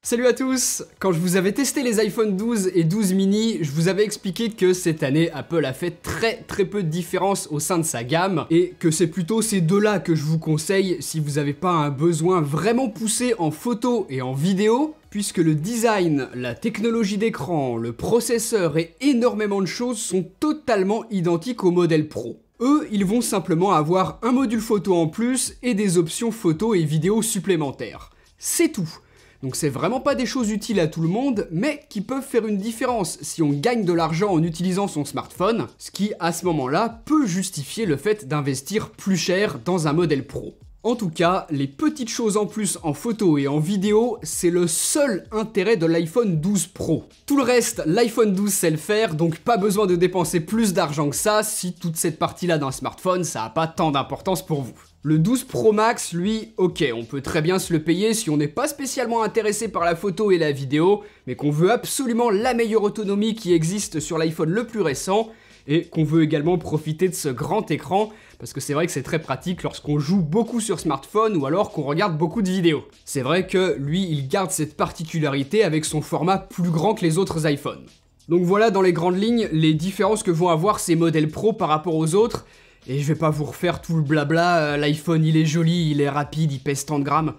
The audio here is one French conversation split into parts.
Salut à tous! Quand je vous avais testé les iPhone 12 et 12 mini, je vous avais expliqué que cette année, Apple a fait très peu de différence au sein de sa gamme et que c'est plutôt ces deux-là que je vous conseille si vous n'avez pas un besoin vraiment poussé en photo et en vidéo, puisque le design, la technologie d'écran, le processeur et énormément de choses sont totalement identiques au modèle Pro. Eux, ils vont simplement avoir un module photo en plus et des options photo et vidéo supplémentaires. C'est tout. Donc c'est vraiment pas des choses utiles à tout le monde, mais qui peuvent faire une différence si on gagne de l'argent en utilisant son smartphone, ce qui à ce moment-là peut justifier le fait d'investir plus cher dans un modèle Pro. En tout cas, les petites choses en plus en photo et en vidéo, c'est le seul intérêt de l'iPhone 12 Pro. Tout le reste, l'iPhone 12 sait le faire, donc pas besoin de dépenser plus d'argent que ça si toute cette partie-là d'un smartphone, ça n'a pas tant d'importance pour vous. Le 12 Pro Max, lui, ok, on peut très bien se le payer si on n'est pas spécialement intéressé par la photo et la vidéo, mais qu'on veut absolument la meilleure autonomie qui existe sur l'iPhone le plus récent, et qu'on veut également profiter de ce grand écran, parce que c'est vrai que c'est très pratique lorsqu'on joue beaucoup sur smartphone ou alors qu'on regarde beaucoup de vidéos. C'est vrai que lui, il garde cette particularité avec son format plus grand que les autres iPhones. Donc voilà dans les grandes lignes les différences que vont avoir ces modèles Pro par rapport aux autres, et je vais pas vous refaire tout le blabla, l'iPhone il est joli, il est rapide, il pèse tant de grammes.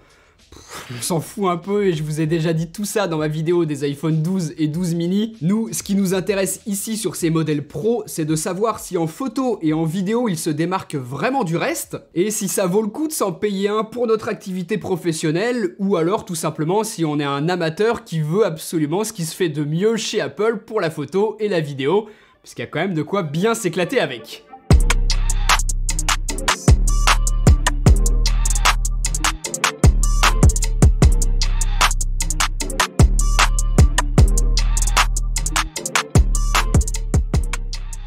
On s'en fout un peu et je vous ai déjà dit tout ça dans ma vidéo des iPhone 12 et 12 mini. Nous, ce qui nous intéresse ici sur ces modèles Pro, c'est de savoir si en photo et en vidéo ils se démarquent vraiment du reste, et si ça vaut le coup de s'en payer un pour notre activité professionnelle, ou alors tout simplement si on est un amateur qui veut absolument ce qui se fait de mieux chez Apple pour la photo et la vidéo, parce qu'il y a quand même de quoi bien s'éclater avec.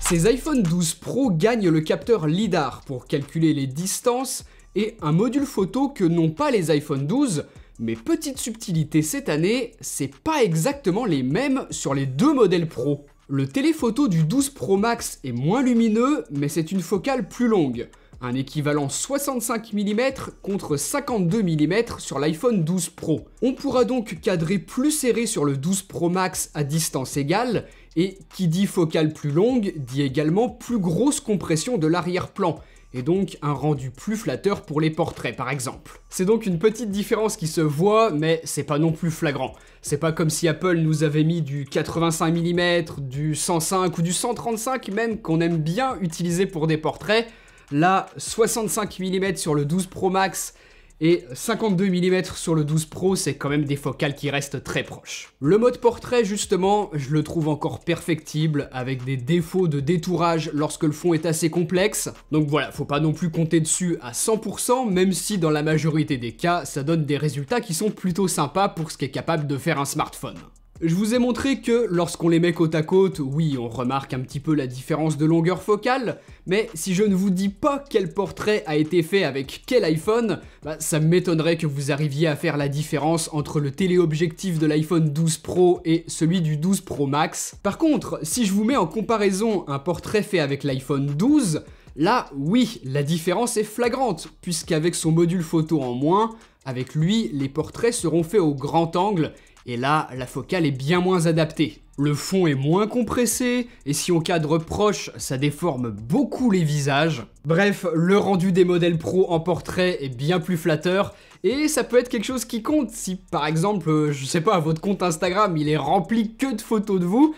Ces iPhone 12 Pro gagnent le capteur LiDAR pour calculer les distances et un module photo que n'ont pas les iPhone 12, mais petite subtilité cette année, c'est pas exactement les mêmes sur les deux modèles Pro. Le téléphoto du 12 Pro Max est moins lumineux, mais c'est une focale plus longue, un équivalent 65 mm contre 52 mm sur l'iPhone 12 Pro. On pourra donc cadrer plus serré sur le 12 Pro Max à distance égale, et qui dit focale plus longue, dit également plus grosse compression de l'arrière-plan, et donc un rendu plus flatteur pour les portraits par exemple. C'est donc une petite différence qui se voit, mais c'est pas non plus flagrant. C'est pas comme si Apple nous avait mis du 85 mm, du 105 ou du 135 même, qu'on aime bien utiliser pour des portraits. Là, 65 mm sur le 12 Pro Max et 52 mm sur le 12 Pro, c'est quand même des focales qui restent très proches. Le mode portrait, justement, je le trouve encore perfectible, avec des défauts de détourage lorsque le fond est assez complexe. Donc voilà, faut pas non plus compter dessus à 100%, même si dans la majorité des cas, ça donne des résultats qui sont plutôt sympas pour ce qu'est capable de faire un smartphone. Je vous ai montré que lorsqu'on les met côte à côte, oui, on remarque un petit peu la différence de longueur focale, mais si je ne vous dis pas quel portrait a été fait avec quel iPhone, ça m'étonnerait que vous arriviez à faire la différence entre le téléobjectif de l'iPhone 12 Pro et celui du 12 Pro Max. Par contre, si je vous mets en comparaison un portrait fait avec l'iPhone 12, là, oui, la différence est flagrante, puisqu'avec son module photo en moins, avec lui, les portraits seront faits au grand angle, et là, la focale est bien moins adaptée. Le fond est moins compressé, et si on cadre proche, ça déforme beaucoup les visages. Bref, le rendu des modèles Pro en portrait est bien plus flatteur, et ça peut être quelque chose qui compte. Si par exemple, je sais pas, votre compte Instagram, il est rempli que de photos de vous,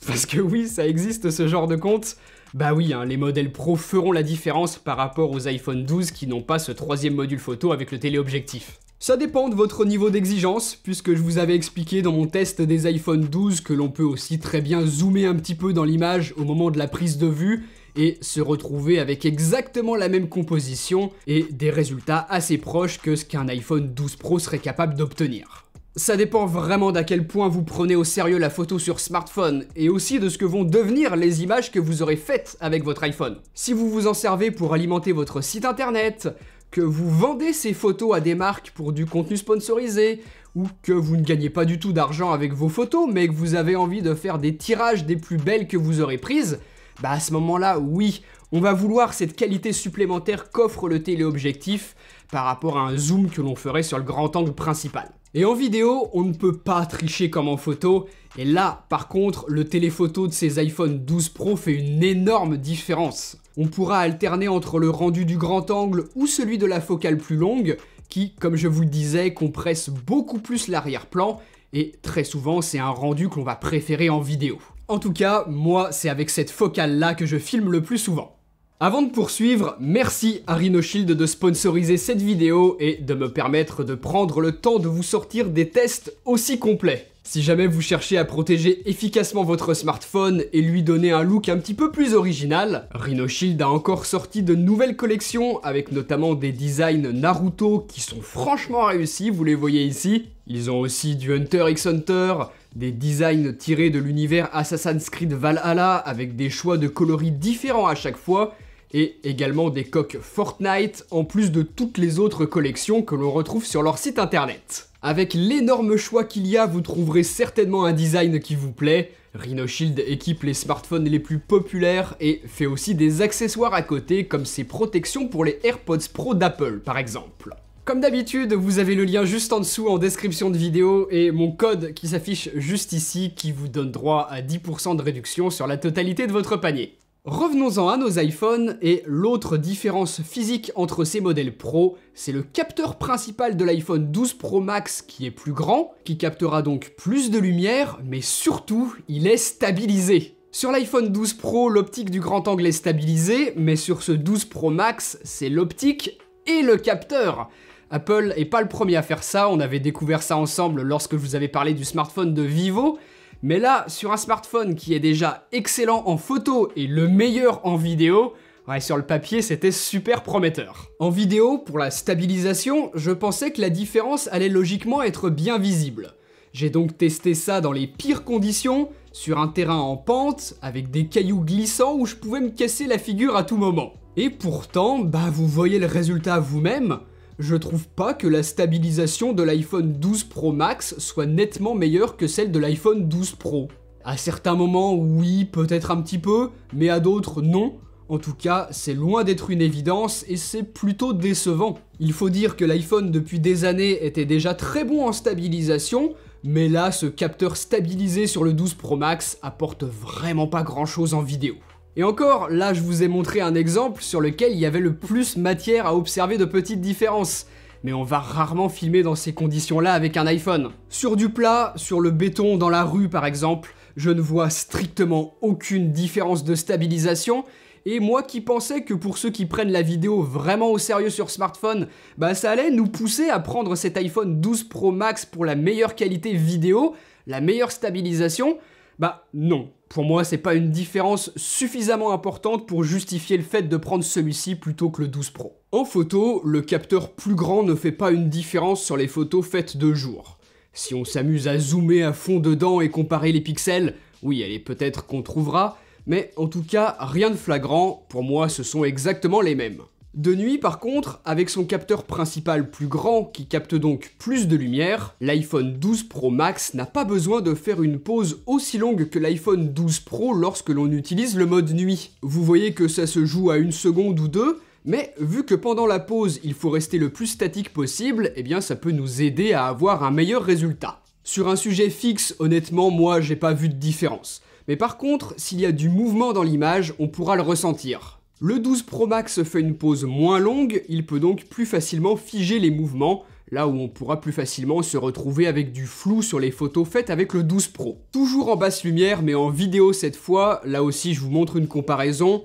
parce que oui, ça existe ce genre de compte, bah oui, les modèles Pro feront la différence par rapport aux iPhone 12 qui n'ont pas ce troisième module photo avec le téléobjectif. Ça dépend de votre niveau d'exigence, puisque je vous avais expliqué dans mon test des iPhone 12 que l'on peut aussi très bien zoomer un petit peu dans l'image au moment de la prise de vue et se retrouver avec exactement la même composition et des résultats assez proches que ce qu'un iPhone 12 Pro serait capable d'obtenir. Ça dépend vraiment d'à quel point vous prenez au sérieux la photo sur smartphone et aussi de ce que vont devenir les images que vous aurez faites avec votre iPhone. Si vous vous en servez pour alimenter votre site internet, que vous vendez ces photos à des marques pour du contenu sponsorisé, ou que vous ne gagnez pas du tout d'argent avec vos photos, mais que vous avez envie de faire des tirages des plus belles que vous aurez prises, bah à ce moment-là, oui, On va vouloir cette qualité supplémentaire qu'offre le téléobjectif par rapport à un zoom que l'on ferait sur le grand angle principal. Et en vidéo, on ne peut pas tricher comme en photo, et là, par contre, le téléphoto de ces iPhone 12 Pro fait une énorme différence. On pourra alterner entre le rendu du grand angle ou celui de la focale plus longue, qui, comme je vous le disais, compresse beaucoup plus l'arrière-plan, et très souvent, c'est un rendu que l'on va préférer en vidéo. En tout cas, moi, c'est avec cette focale-là que je filme le plus souvent. Avant de poursuivre, merci à Rhinoshield de sponsoriser cette vidéo et de me permettre de prendre le temps de vous sortir des tests aussi complets. Si jamais vous cherchez à protéger efficacement votre smartphone et lui donner un look un petit peu plus original, Rhinoshield a encore sorti de nouvelles collections avec notamment des designs Naruto qui sont franchement réussis, vous les voyez ici. Ils ont aussi du Hunter x Hunter, des designs tirés de l'univers Assassin's Creed Valhalla avec des choix de coloris différents à chaque fois, et également des coques Fortnite, en plus de toutes les autres collections que l'on retrouve sur leur site internet. Avec l'énorme choix qu'il y a, vous trouverez certainement un design qui vous plaît. Rhinoshield équipe les smartphones les plus populaires et fait aussi des accessoires à côté, comme ses protections pour les AirPods Pro d'Apple par exemple. Comme d'habitude, vous avez le lien juste en dessous en description de vidéo et mon code qui s'affiche juste ici qui vous donne droit à 10% de réduction sur la totalité de votre panier. Revenons-en à nos iPhones, et l'autre différence physique entre ces modèles Pro, c'est le capteur principal de l'iPhone 12 Pro Max qui est plus grand, qui captera donc plus de lumière, mais surtout, il est stabilisé. Sur l'iPhone 12 Pro, l'optique du grand angle est stabilisée, mais sur ce 12 Pro Max, c'est l'optique et le capteur. Apple est pas le premier à faire ça, on avait découvert ça ensemble lorsque je vous avais parlé du smartphone de Vivo, mais là, sur un smartphone qui est déjà excellent en photo et le meilleur en vidéo, ouais, sur le papier, c'était super prometteur. En vidéo, pour la stabilisation, je pensais que la différence allait logiquement être bien visible. J'ai donc testé ça dans les pires conditions, sur un terrain en pente, avec des cailloux glissants où je pouvais me casser la figure à tout moment. Et pourtant, bah vous voyez le résultat vous-même. Je trouve pas que la stabilisation de l'iPhone 12 Pro Max soit nettement meilleure que celle de l'iPhone 12 Pro. À certains moments, oui, peut-être un petit peu, mais à d'autres, non. En tout cas, c'est loin d'être une évidence et c'est plutôt décevant. Il faut dire que l'iPhone depuis des années était déjà très bon en stabilisation, mais là, ce capteur stabilisé sur le 12 Pro Max apporte vraiment pas grand-chose en vidéo. Et encore, là je vous ai montré un exemple sur lequel il y avait le plus matière à observer de petites différences. Mais on va rarement filmer dans ces conditions-là avec un iPhone. Sur du plat, sur le béton dans la rue par exemple, je ne vois strictement aucune différence de stabilisation. Et moi qui pensais que pour ceux qui prennent la vidéo vraiment au sérieux sur smartphone, bah ça allait nous pousser à prendre cet iPhone 12 Pro Max pour la meilleure qualité vidéo, la meilleure stabilisation, bah non. Pour moi, c'est pas une différence suffisamment importante pour justifier le fait de prendre celui-ci plutôt que le 12 Pro. En photo, le capteur plus grand ne fait pas une différence sur les photos faites de jour. Si on s'amuse à zoomer à fond dedans et comparer les pixels, oui, allez, peut-être qu'on trouvera, mais en tout cas, rien de flagrant, pour moi ce sont exactement les mêmes. De nuit par contre, avec son capteur principal plus grand qui capte donc plus de lumière, l'iPhone 12 Pro Max n'a pas besoin de faire une pause aussi longue que l'iPhone 12 Pro lorsque l'on utilise le mode nuit. Vous voyez que ça se joue à 1 seconde ou 2, mais vu que pendant la pause il faut rester le plus statique possible, eh bien ça peut nous aider à avoir un meilleur résultat. Sur un sujet fixe, honnêtement, moi j'ai pas vu de différence. Mais par contre, s'il y a du mouvement dans l'image, on pourra le ressentir. Le 12 Pro Max fait une pause moins longue, il peut donc plus facilement figer les mouvements, là où on pourra plus facilement se retrouver avec du flou sur les photos faites avec le 12 Pro. Toujours en basse lumière, mais en vidéo cette fois, là aussi je vous montre une comparaison.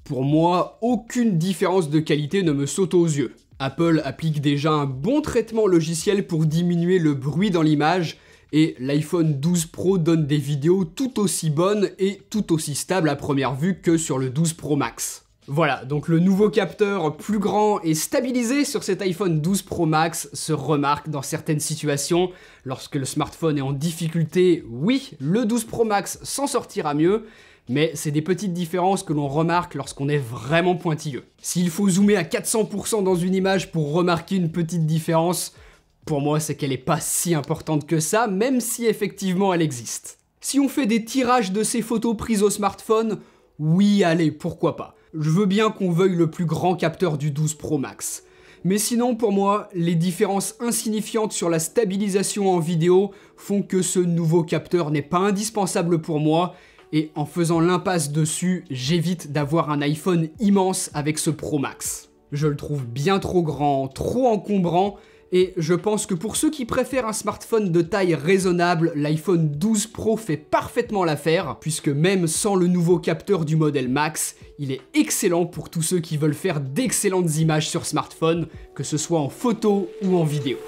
Pour moi, aucune différence de qualité ne me saute aux yeux. Apple applique déjà un bon traitement logiciel pour diminuer le bruit dans l'image, et l'iPhone 12 Pro donne des vidéos tout aussi bonnes et tout aussi stables à première vue que sur le 12 Pro Max. Voilà, donc le nouveau capteur plus grand et stabilisé sur cet iPhone 12 Pro Max se remarque dans certaines situations. Lorsque le smartphone est en difficulté, oui, le 12 Pro Max s'en sortira mieux, mais c'est des petites différences que l'on remarque lorsqu'on est vraiment pointilleux. S'il faut zoomer à 400% dans une image pour remarquer une petite différence, pour moi c'est qu'elle n'est pas si importante que ça, même si effectivement elle existe. Si on fait des tirages de ces photos prises au smartphone, oui, allez, pourquoi pas. je veux bien qu'on veuille le plus grand capteur du 12 Pro Max. Mais sinon, pour moi, les différences insignifiantes sur la stabilisation en vidéo font que ce nouveau capteur n'est pas indispensable pour moi, et en faisant l'impasse dessus, j'évite d'avoir un iPhone immense avec ce Pro Max. Je le trouve bien trop grand, trop encombrant, et je pense que pour ceux qui préfèrent un smartphone de taille raisonnable, l'iPhone 12 Pro fait parfaitement l'affaire, puisque même sans le nouveau capteur du modèle Max, il est excellent pour tous ceux qui veulent faire d'excellentes images sur smartphone, que ce soit en photo ou en vidéo.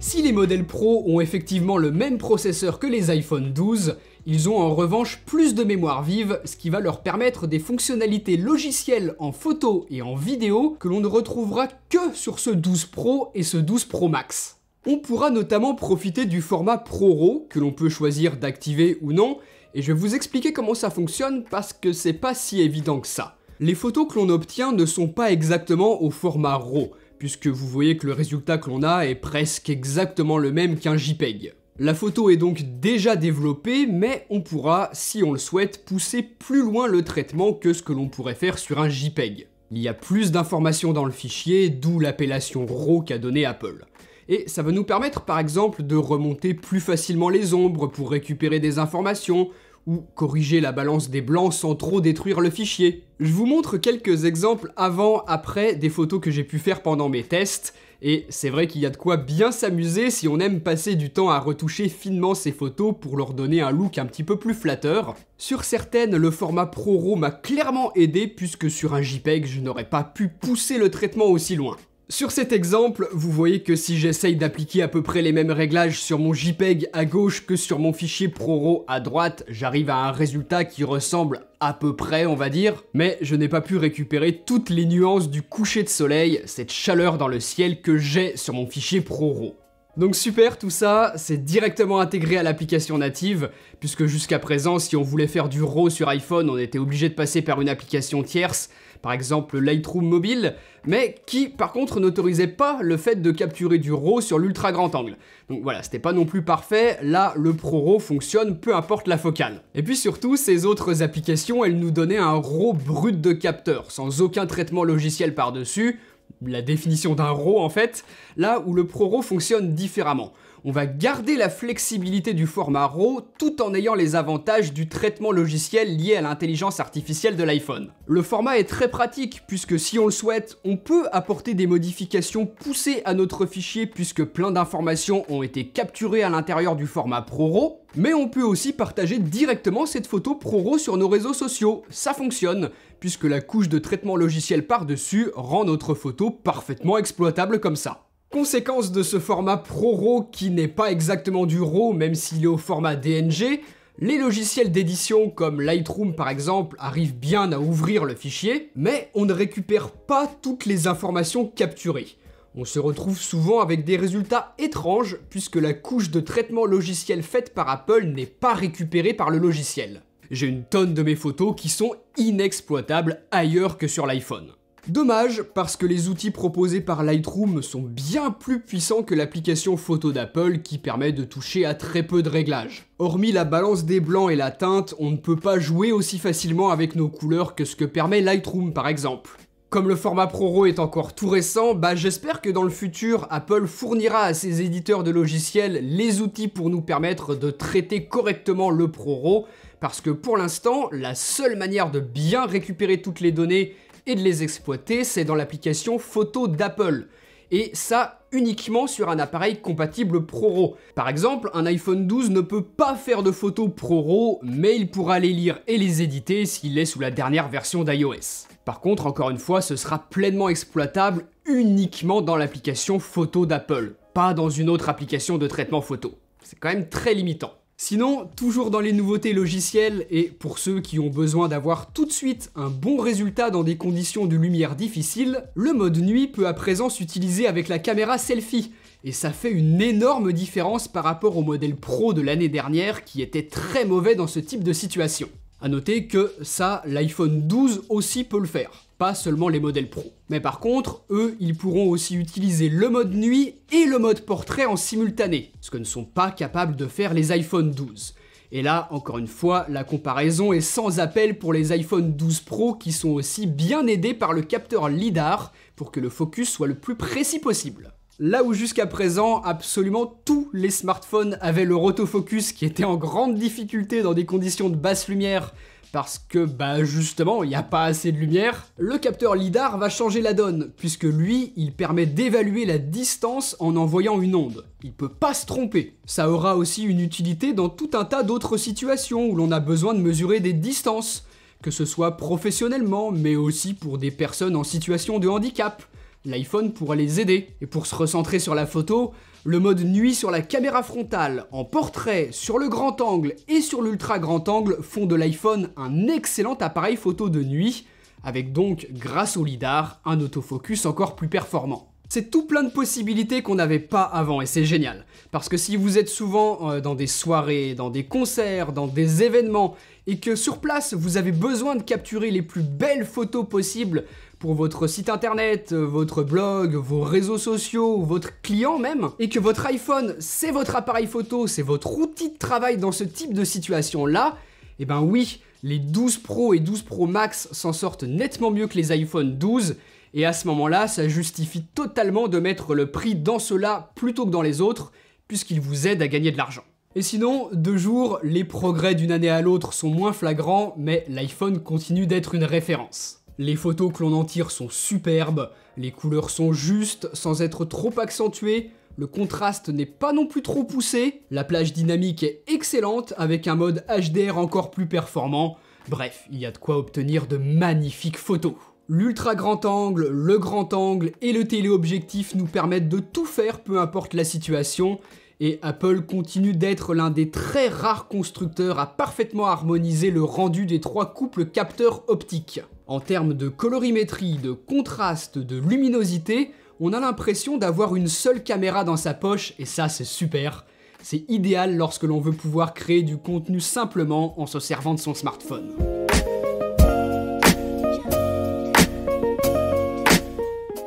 Si les modèles Pro ont effectivement le même processeur que les iPhone 12, ils ont en revanche plus de mémoire vive, ce qui va leur permettre des fonctionnalités logicielles en photo et en vidéo que l'on ne retrouvera que sur ce 12 Pro et ce 12 Pro Max. On pourra notamment profiter du format ProRAW, que l'on peut choisir d'activer ou non, et je vais vous expliquer comment ça fonctionne parce que c'est pas si évident que ça. Les photos que l'on obtient ne sont pas exactement au format RAW, puisque vous voyez que le résultat que l'on a est presque exactement le même qu'un JPEG. La photo est donc déjà développée, mais on pourra, si on le souhaite, pousser plus loin le traitement que ce que l'on pourrait faire sur un JPEG. Il y a plus d'informations dans le fichier, d'où l'appellation RAW qu'a donné Apple. Et ça va nous permettre par exemple de remonter plus facilement les ombres pour récupérer des informations, ou corriger la balance des blancs sans trop détruire le fichier. Je vous montre quelques exemples avant-après des photos que j'ai pu faire pendant mes tests, et c'est vrai qu'il y a de quoi bien s'amuser si on aime passer du temps à retoucher finement ces photos pour leur donner un look un petit peu plus flatteur. Sur certaines, le format ProRAW m'a clairement aidé puisque sur un JPEG, je n'aurais pas pu pousser le traitement aussi loin. Sur cet exemple, vous voyez que si j'essaye d'appliquer à peu près les mêmes réglages sur mon JPEG à gauche que sur mon fichier ProRAW à droite, j'arrive à un résultat qui ressemble à peu près, on va dire, mais je n'ai pas pu récupérer toutes les nuances du coucher de soleil, cette chaleur dans le ciel que j'ai sur mon fichier ProRAW. Donc super, tout ça, c'est directement intégré à l'application native, puisque jusqu'à présent, si on voulait faire du RAW sur iPhone, on était obligé de passer par une application tierce, par exemple Lightroom mobile, mais qui par contre n'autorisait pas le fait de capturer du RAW sur l'ultra grand angle. Donc voilà, c'était pas non plus parfait, là le ProRAW fonctionne peu importe la focale. Et puis surtout, ces autres applications, elles nous donnaient un RAW brut de capteur, sans aucun traitement logiciel par-dessus, la définition d'un RAW en fait, là où le ProRAW fonctionne différemment. On va garder la flexibilité du format RAW tout en ayant les avantages du traitement logiciel lié à l'intelligence artificielle de l'iPhone. Le format est très pratique puisque si on le souhaite, on peut apporter des modifications poussées à notre fichier puisque plein d'informations ont été capturées à l'intérieur du format ProRAW, mais on peut aussi partager directement cette photo ProRAW sur nos réseaux sociaux. Ça fonctionne puisque la couche de traitement logiciel par-dessus rend notre photo parfaitement exploitable comme ça. Conséquence de ce format ProRAW qui n'est pas exactement du RAW même s'il est au format DNG, les logiciels d'édition comme Lightroom par exemple arrivent bien à ouvrir le fichier, mais on ne récupère pas toutes les informations capturées. On se retrouve souvent avec des résultats étranges puisque la couche de traitement logiciel faite par Apple n'est pas récupérée par le logiciel. J'ai une tonne de mes photos qui sont inexploitables ailleurs que sur l'iPhone. Dommage, parce que les outils proposés par Lightroom sont bien plus puissants que l'application photo d'Apple qui permet de toucher à très peu de réglages. Hormis la balance des blancs et la teinte, on ne peut pas jouer aussi facilement avec nos couleurs que ce que permet Lightroom par exemple. Comme le format ProRAW est encore tout récent, j'espère que dans le futur, Apple fournira à ses éditeurs de logiciels les outils pour nous permettre de traiter correctement le ProRAW, parce que pour l'instant, la seule manière de bien récupérer toutes les données et de les exploiter, c'est dans l'application photo d'Apple. Et ça uniquement sur un appareil compatible ProRAW. Par exemple, un iPhone 12 ne peut pas faire de photos ProRAW, mais il pourra les lire et les éditer s'il est sous la dernière version d'iOS. Par contre, encore une fois, ce sera pleinement exploitable uniquement dans l'application photo d'Apple, pas dans une autre application de traitement photo. C'est quand même très limitant. Sinon, toujours dans les nouveautés logicielles, et pour ceux qui ont besoin d'avoir tout de suite un bon résultat dans des conditions de lumière difficiles, le mode nuit peut à présent s'utiliser avec la caméra selfie, et ça fait une énorme différence par rapport au modèle Pro de l'année dernière qui était très mauvais dans ce type de situation. A noter que ça, l'iPhone 12 aussi peut le faire. pas seulement les modèles pro. Mais par contre, eux, ils pourront aussi utiliser le mode nuit et le mode portrait en simultané, ce que ne sont pas capables de faire les iPhone 12. Et là, encore une fois, la comparaison est sans appel pour les iPhone 12 Pro qui sont aussi bien aidés par le capteur LiDAR pour que le focus soit le plus précis possible. Là où jusqu'à présent, absolument tous les smartphones avaient leur autofocus qui était en grande difficulté dans des conditions de basse lumière parce que, justement, il n'y a pas assez de lumière, le capteur LiDAR va changer la donne, puisque lui, il permet d'évaluer la distance en envoyant une onde. Il peut pas se tromper. Ça aura aussi une utilité dans tout un tas d'autres situations où l'on a besoin de mesurer des distances, que ce soit professionnellement, mais aussi pour des personnes en situation de handicap. L'iPhone pourra les aider. Et pour se recentrer sur la photo, le mode nuit sur la caméra frontale, en portrait, sur le grand angle et sur l'ultra grand angle font de l'iPhone un excellent appareil photo de nuit, avec donc, grâce au LiDAR, un autofocus encore plus performant. C'est tout plein de possibilités qu'on n'avait pas avant et c'est génial. Parce que si vous êtes souvent dans des soirées, dans des concerts, dans des événements, et que sur place vous avez besoin de capturer les plus belles photos possibles pour votre site internet, votre blog, vos réseaux sociaux, votre client même, et que votre iPhone c'est votre appareil photo, c'est votre outil de travail dans ce type de situation-là, eh ben oui, les 12 Pro et 12 Pro Max s'en sortent nettement mieux que les iPhone 12, et à ce moment-là, ça justifie totalement de mettre le prix dans ceux-là plutôt que dans les autres, puisqu'ils vous aident à gagner de l'argent. Et sinon, de jour, les progrès d'une année à l'autre sont moins flagrants, mais l'iPhone continue d'être une référence. Les photos que l'on en tire sont superbes, les couleurs sont justes sans être trop accentuées, le contraste n'est pas non plus trop poussé, la plage dynamique est excellente avec un mode HDR encore plus performant, bref, il y a de quoi obtenir de magnifiques photos. L'ultra grand angle, le grand angle et le téléobjectif nous permettent de tout faire peu importe la situation, et Apple continue d'être l'un des très rares constructeurs à parfaitement harmoniser le rendu des trois couples capteurs optiques. En termes de colorimétrie, de contraste, de luminosité, on a l'impression d'avoir une seule caméra dans sa poche et ça c'est super. C'est idéal lorsque l'on veut pouvoir créer du contenu simplement en se servant de son smartphone.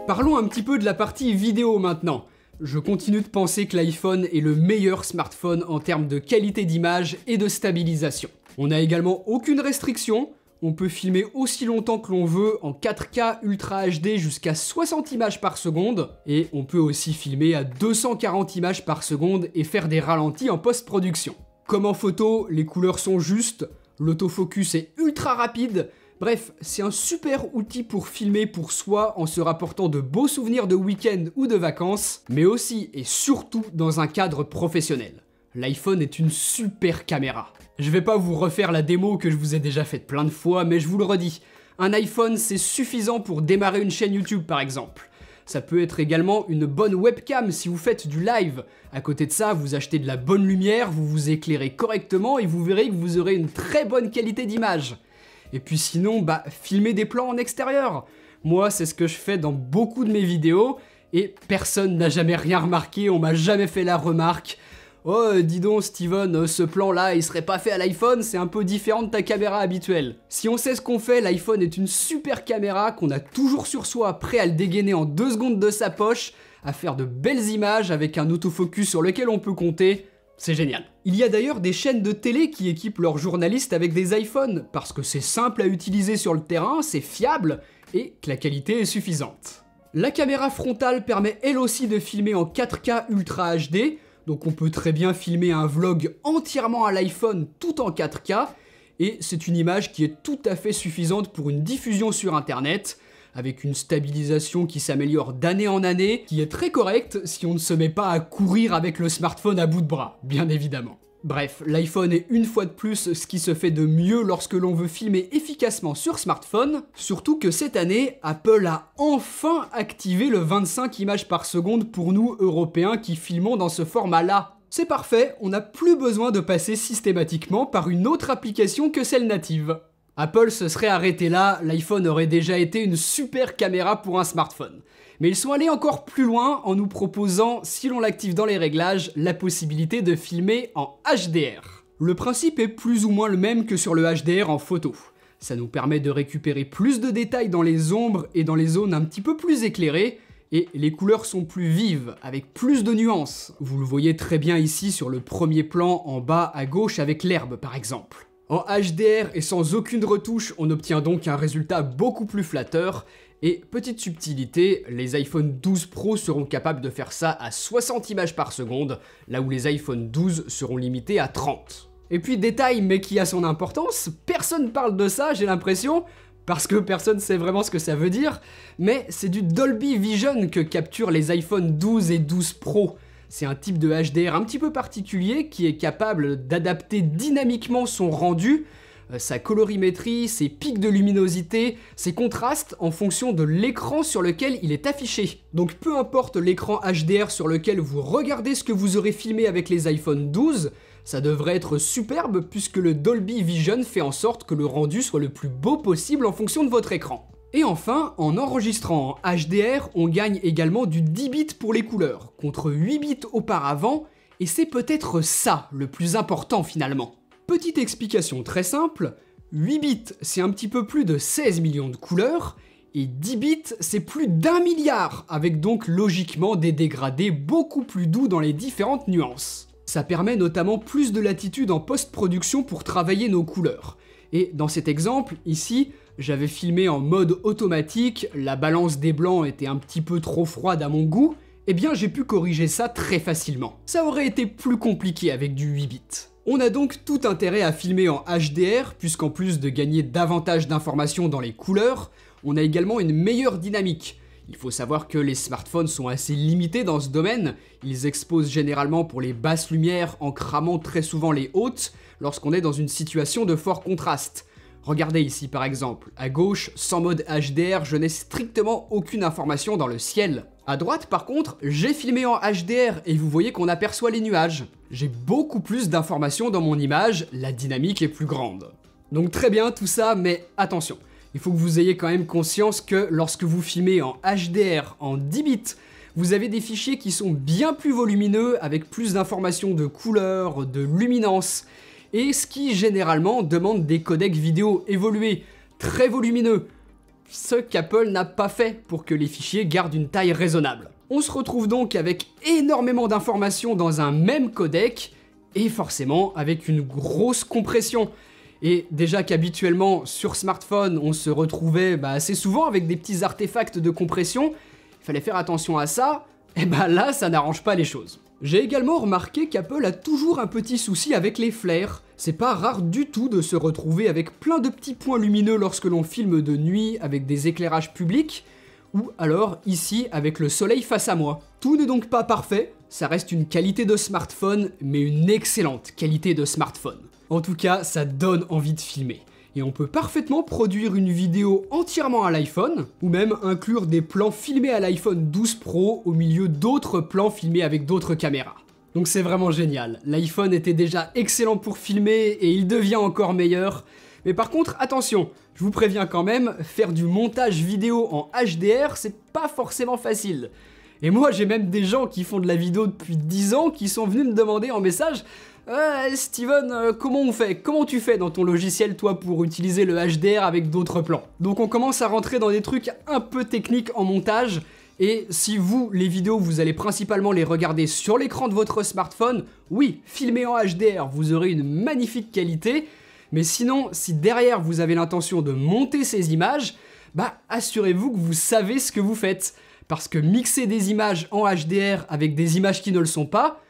Parlons un petit peu de la partie vidéo maintenant. Je continue de penser que l'iPhone est le meilleur smartphone en termes de qualité d'image et de stabilisation. On n'a également aucune restriction, on peut filmer aussi longtemps que l'on veut en 4K Ultra HD jusqu'à 60 images par seconde, et on peut aussi filmer à 240 images par seconde et faire des ralentis en post-production. Comme en photo, les couleurs sont justes, l'autofocus est ultra rapide. Bref, c'est un super outil pour filmer pour soi en se rapportant de beaux souvenirs de week-end ou de vacances, mais aussi et surtout dans un cadre professionnel. L'iPhone est une super caméra. Je vais pas vous refaire la démo que je vous ai déjà faite plein de fois, mais je vous le redis, un iPhone c'est suffisant pour démarrer une chaîne YouTube par exemple. Ça peut être également une bonne webcam si vous faites du live. À côté de ça, vous achetez de la bonne lumière, vous vous éclairez correctement et vous verrez que vous aurez une très bonne qualité d'image. Et puis sinon, filmer des plans en extérieur. Moi, c'est ce que je fais dans beaucoup de mes vidéos, et personne n'a jamais rien remarqué, on m'a jamais fait la remarque. Oh, dis donc Steven, ce plan-là, il serait pas fait à l'iPhone, c'est un peu différent de ta caméra habituelle. Si on sait ce qu'on fait, l'iPhone est une super caméra qu'on a toujours sur soi, prêt à le dégainer en 2 secondes de sa poche, à faire de belles images avec un autofocus sur lequel on peut compter. C'est génial. Il y a d'ailleurs des chaînes de télé qui équipent leurs journalistes avec des iPhones, parce que c'est simple à utiliser sur le terrain, c'est fiable, et que la qualité est suffisante. La caméra frontale permet elle aussi de filmer en 4K Ultra HD, donc on peut très bien filmer un vlog entièrement à l'iPhone tout en 4K, et c'est une image qui est tout à fait suffisante pour une diffusion sur internet, avec une stabilisation qui s'améliore d'année en année, qui est très correcte si on ne se met pas à courir avec le smartphone à bout de bras, bien évidemment. Bref, l'iPhone est une fois de plus ce qui se fait de mieux lorsque l'on veut filmer efficacement sur smartphone, surtout que cette année, Apple a enfin activé le 25 images par seconde pour nous, Européens, qui filmons dans ce format-là. C'est parfait, on n'a plus besoin de passer systématiquement par une autre application que celle native. Apple se serait arrêté là, l'iPhone aurait déjà été une super caméra pour un smartphone. Mais ils sont allés encore plus loin en nous proposant, si l'on l'active dans les réglages, la possibilité de filmer en HDR. Le principe est plus ou moins le même que sur le HDR en photo. Ça nous permet de récupérer plus de détails dans les ombres et dans les zones un petit peu plus éclairées, et les couleurs sont plus vives, avec plus de nuances. Vous le voyez très bien ici sur le premier plan en bas à gauche avec l'herbe par exemple. En HDR et sans aucune retouche, on obtient donc un résultat beaucoup plus flatteur. Et petite subtilité, les iPhone 12 Pro seront capables de faire ça à 60 images par seconde, là où les iPhone 12 seront limités à 30. Et puis détail mais qui a son importance, personne parle de ça j'ai l'impression, parce que personne sait vraiment ce que ça veut dire, mais c'est du Dolby Vision que capturent les iPhone 12 et 12 Pro. C'est un type de HDR un petit peu particulier qui est capable d'adapter dynamiquement son rendu, sa colorimétrie, ses pics de luminosité, ses contrastes en fonction de l'écran sur lequel il est affiché. Donc peu importe l'écran HDR sur lequel vous regardez ce que vous aurez filmé avec les iPhone 12, ça devrait être superbe puisque le Dolby Vision fait en sorte que le rendu soit le plus beau possible en fonction de votre écran. Et enfin, en enregistrant en HDR, on gagne également du 10 bits pour les couleurs, contre 8 bits auparavant, et c'est peut-être ça le plus important finalement. Petite explication très simple, 8 bits c'est un petit peu plus de 16 millions de couleurs, et 10 bits c'est plus d'1 milliard, avec donc logiquement des dégradés beaucoup plus doux dans les différentes nuances. Ça permet notamment plus de latitude en post-production pour travailler nos couleurs. Et dans cet exemple, ici, j'avais filmé en mode automatique, la balance des blancs était un petit peu trop froide à mon goût, eh bien j'ai pu corriger ça très facilement. Ça aurait été plus compliqué avec du 8 bits. On a donc tout intérêt à filmer en HDR, puisqu'en plus de gagner davantage d'informations dans les couleurs, on a également une meilleure dynamique. Il faut savoir que les smartphones sont assez limités dans ce domaine, ils exposent généralement pour les basses lumières en cramant très souvent les hautes lorsqu'on est dans une situation de fort contraste. Regardez ici par exemple, à gauche, sans mode HDR, je n'ai strictement aucune information dans le ciel. À droite par contre, j'ai filmé en HDR et vous voyez qu'on aperçoit les nuages. J'ai beaucoup plus d'informations dans mon image, la dynamique est plus grande. Donc très bien tout ça, mais attention. Il faut que vous ayez quand même conscience que lorsque vous filmez en HDR, en 10 bits, vous avez des fichiers qui sont bien plus volumineux, avec plus d'informations de couleurs, de luminance, et ce qui généralement demande des codecs vidéo évolués, très volumineux, ce qu'Apple n'a pas fait pour que les fichiers gardent une taille raisonnable. On se retrouve donc avec énormément d'informations dans un même codec, et forcément avec une grosse compression. Et déjà qu'habituellement, sur smartphone, on se retrouvait assez souvent avec des petits artefacts de compression, il fallait faire attention à ça, et là, ça n'arrange pas les choses. J'ai également remarqué qu'Apple a toujours un petit souci avec les flares. C'est pas rare du tout de se retrouver avec plein de petits points lumineux lorsque l'on filme de nuit avec des éclairages publics, ou alors ici avec le soleil face à moi. Tout n'est donc pas parfait, ça reste une qualité de smartphone, mais une excellente qualité de smartphone. En tout cas, ça donne envie de filmer. Et on peut parfaitement produire une vidéo entièrement à l'iPhone, ou même inclure des plans filmés à l'iPhone 12 Pro au milieu d'autres plans filmés avec d'autres caméras. Donc c'est vraiment génial. L'iPhone était déjà excellent pour filmer et il devient encore meilleur. Mais par contre, attention, je vous préviens quand même, faire du montage vidéo en HDR, c'est pas forcément facile. Et moi, j'ai même des gens qui font de la vidéo depuis 10 ans qui sont venus me demander en message Steven, comment on fait? Comment tu fais dans ton logiciel, toi, pour utiliser le HDR avec d'autres plans? Donc on commence à rentrer dans des trucs un peu techniques en montage, et si vous, les vidéos, vous allez principalement les regarder sur l'écran de votre smartphone, oui, filmez en HDR, vous aurez une magnifique qualité, mais sinon, si derrière vous avez l'intention de monter ces images, assurez-vous que vous savez ce que vous faites, parce que mixer des images en HDR avec des images qui ne le sont pas,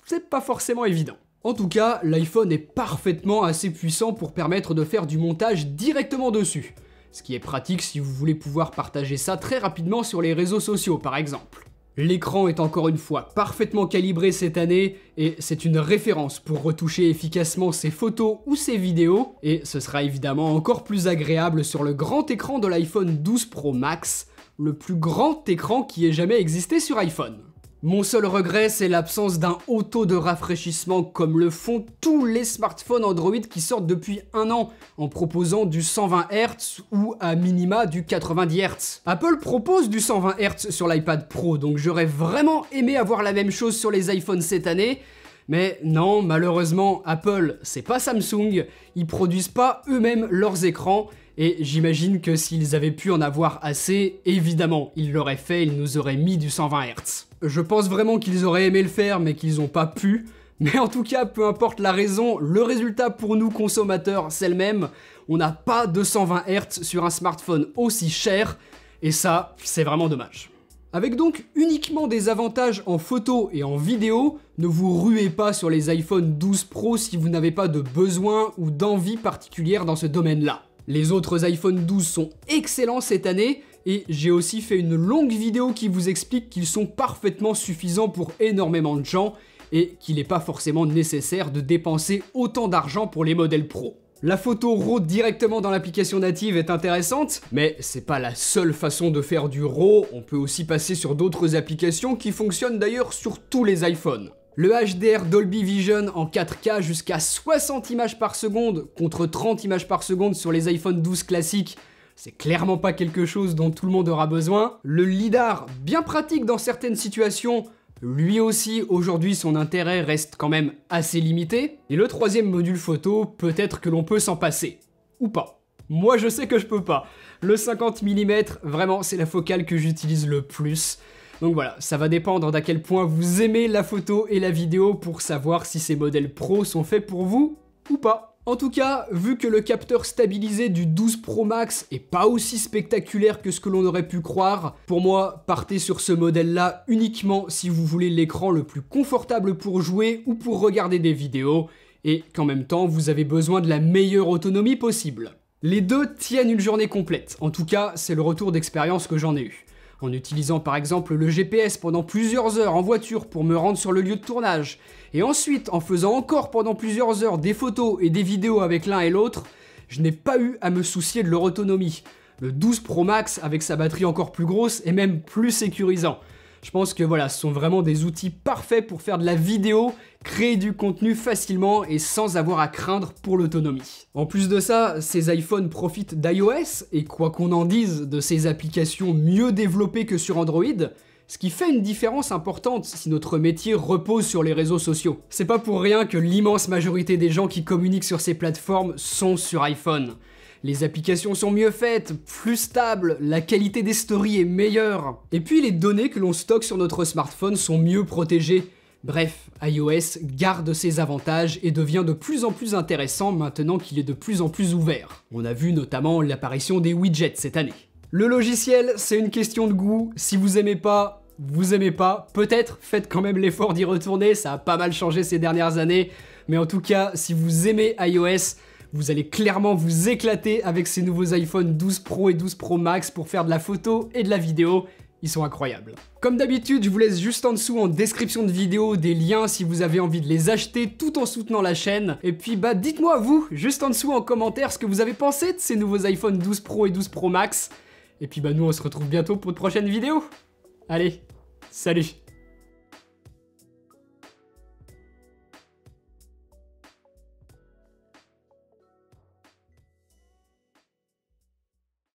c'est pas forcément évident. En tout cas, l'iPhone est parfaitement assez puissant pour permettre de faire du montage directement dessus. Ce qui est pratique si vous voulez pouvoir partager ça très rapidement sur les réseaux sociaux par exemple. L'écran est encore une fois parfaitement calibré cette année et c'est une référence pour retoucher efficacement ses photos ou ses vidéos, et ce sera évidemment encore plus agréable sur le grand écran de l'iPhone 12 Pro Max, le plus grand écran qui ait jamais existé sur iPhone. Mon seul regret, c'est l'absence d'un haut taux de rafraîchissement comme le font tous les smartphones Android qui sortent depuis un an en proposant du 120 Hz ou à minima du 90 Hz. Apple propose du 120 Hz sur l'iPad Pro, donc j'aurais vraiment aimé avoir la même chose sur les iPhones cette année, Mais non, malheureusement, Apple, c'est pas Samsung, ils produisent pas eux-mêmes leurs écrans, et j'imagine que s'ils avaient pu en avoir assez, évidemment, ils l'auraient fait, ils nous auraient mis du 120 Hz. Je pense vraiment qu'ils auraient aimé le faire, mais qu'ils ont pas pu. Mais en tout cas, peu importe la raison, le résultat pour nous consommateurs, c'est le même. On n'a pas de 120 Hz sur un smartphone aussi cher, et ça, c'est vraiment dommage. Avec donc uniquement des avantages en photo et en vidéo, ne vous ruez pas sur les iPhone 12 Pro si vous n'avez pas de besoin ou d'envie particulière dans ce domaine-là. Les autres iPhone 12 sont excellents cette année, et j'ai aussi fait une longue vidéo qui vous explique qu'ils sont parfaitement suffisants pour énormément de gens, et qu'il n'est pas forcément nécessaire de dépenser autant d'argent pour les modèles Pro. La photo RAW directement dans l'application native est intéressante, mais c'est pas la seule façon de faire du RAW, on peut aussi passer sur d'autres applications qui fonctionnent d'ailleurs sur tous les iPhones. Le HDR Dolby Vision en 4K jusqu'à 60 images par seconde contre 30 images par seconde sur les iPhone 12 classiques, c'est clairement pas quelque chose dont tout le monde aura besoin. Le LiDAR, bien pratique dans certaines situations, lui aussi, aujourd'hui, son intérêt reste quand même assez limité. Et le troisième module photo, peut-être que l'on peut s'en passer. Ou pas. Moi, je sais que je peux pas. Le 50 mm, vraiment, c'est la focale que j'utilise le plus. Donc voilà, ça va dépendre d'à quel point vous aimez la photo et la vidéo pour savoir si ces modèles pro sont faits pour vous ou pas. En tout cas, vu que le capteur stabilisé du 12 Pro Max est pas aussi spectaculaire que ce que l'on aurait pu croire, pour moi, partez sur ce modèle-là uniquement si vous voulez l'écran le plus confortable pour jouer ou pour regarder des vidéos, et qu'en même temps, vous avez besoin de la meilleure autonomie possible. Les deux tiennent une journée complète, en tout cas, c'est le retour d'expérience que j'en ai eu. En utilisant par exemple le GPS pendant plusieurs heures en voiture pour me rendre sur le lieu de tournage, et ensuite en faisant encore pendant plusieurs heures des photos et des vidéos avec l'un et l'autre, je n'ai pas eu à me soucier de leur autonomie. Le 12 Pro Max avec sa batterie encore plus grosse est même plus sécurisant. Je pense que voilà, ce sont vraiment des outils parfaits pour faire de la vidéo, créer du contenu facilement et sans avoir à craindre pour l'autonomie. En plus de ça, ces iPhones profitent d'iOS, et quoi qu'on en dise de ces applications mieux développées que sur Android, ce qui fait une différence importante si notre métier repose sur les réseaux sociaux. C'est pas pour rien que l'immense majorité des gens qui communiquent sur ces plateformes sont sur iPhone. Les applications sont mieux faites, plus stables, la qualité des stories est meilleure. Et puis les données que l'on stocke sur notre smartphone sont mieux protégées. Bref, iOS garde ses avantages et devient de plus en plus intéressant maintenant qu'il est de plus en plus ouvert. On a vu notamment l'apparition des widgets cette année. Le logiciel, c'est une question de goût. Si vous aimez pas, vous aimez pas. Peut-être faites quand même l'effort d'y retourner, ça a pas mal changé ces dernières années. Mais en tout cas, si vous aimez iOS, vous allez clairement vous éclater avec ces nouveaux iPhone 12 Pro et 12 Pro Max pour faire de la photo et de la vidéo. Ils sont incroyables. Comme d'habitude, je vous laisse juste en dessous en description de vidéo des liens si vous avez envie de les acheter tout en soutenant la chaîne. Et puis bah dites-moi vous, juste en dessous en commentaire ce que vous avez pensé de ces nouveaux iPhone 12 Pro et 12 Pro Max. Et puis bah nous on se retrouve bientôt pour de prochaines vidéos. Allez, salut!